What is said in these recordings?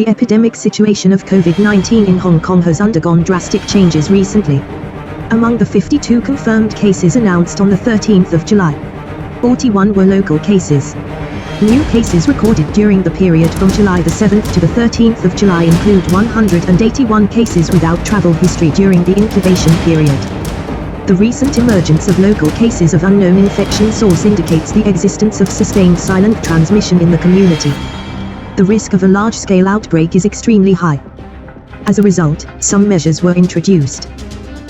The epidemic situation of COVID-19 in Hong Kong has undergone drastic changes recently. Among the 52 confirmed cases announced on the 13th of July, 41 were local cases. New cases recorded during the period from July the 7th to the 13th of July include 181 cases without travel history during the incubation period. The recent emergence of local cases of unknown infection source indicates the existence of sustained silent transmission in the community. The risk of a large-scale outbreak is extremely high. As a result, some measures were introduced.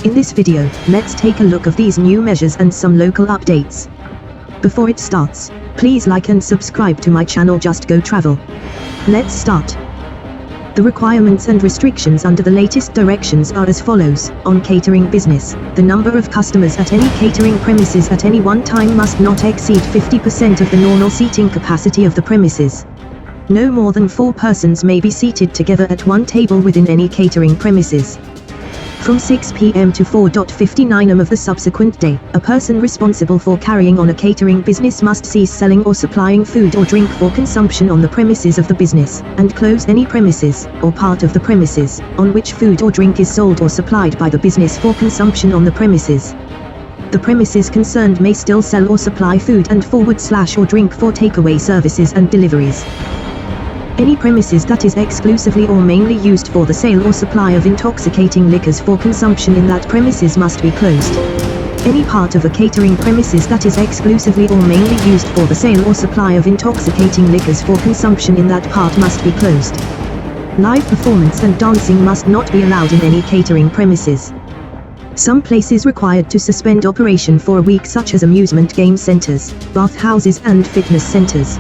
In this video, let's take a look of these new measures and some local updates. Before it starts, please like and subscribe to my channel Just Go Travel. Let's start. The requirements and restrictions under the latest directions are as follows. On catering business, the number of customers at any catering premises at any one time must not exceed 50% of the normal seating capacity of the premises. No more than 4 persons may be seated together at one table within any catering premises. From 6 p.m. to 4:59 am of the subsequent day, a person responsible for carrying on a catering business must cease selling or supplying food or drink for consumption on the premises of the business, and close any premises, or part of the premises, on which food or drink is sold or supplied by the business for consumption on the premises. The premises concerned may still sell or supply food and or drink for takeaway services and deliveries. Any premises that is exclusively or mainly used for the sale or supply of intoxicating liquors for consumption in that premises must be closed. Any part of a catering premises that is exclusively or mainly used for the sale or supply of intoxicating liquors for consumption in that part must be closed. Live performance and dancing must not be allowed in any catering premises. Some places required to suspend operation for a week, such as amusement game centers, bath houses and fitness centers.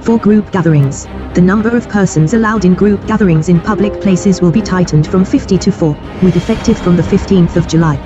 For group gatherings, the number of persons allowed in group gatherings in public places will be tightened from 50 to 4, with effective from the 15th of July.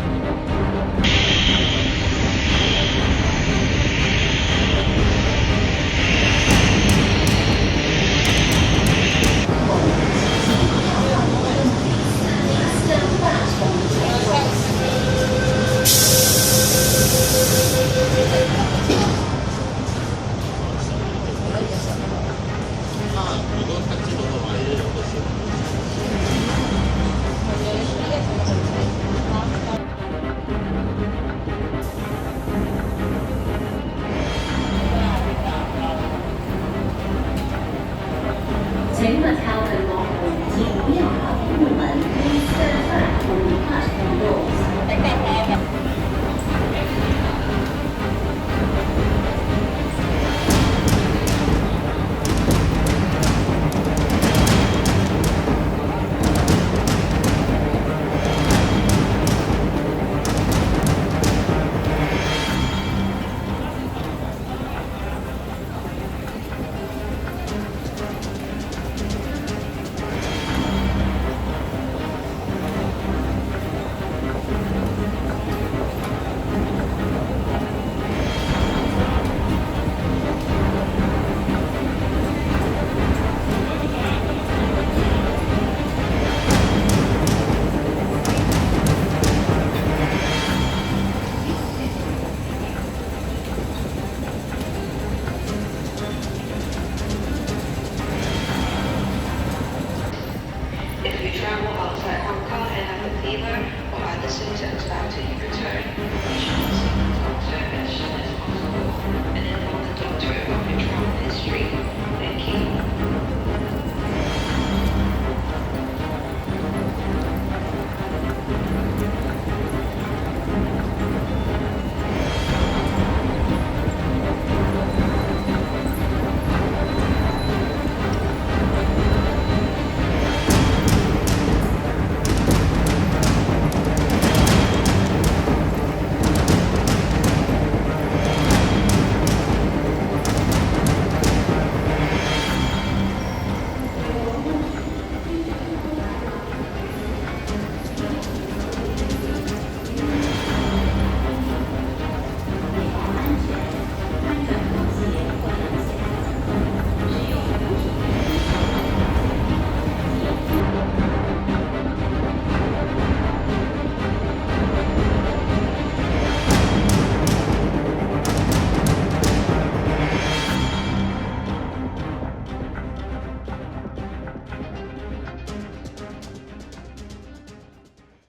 If you travel outside Hong Kong and have a fever or other symptoms, back to you.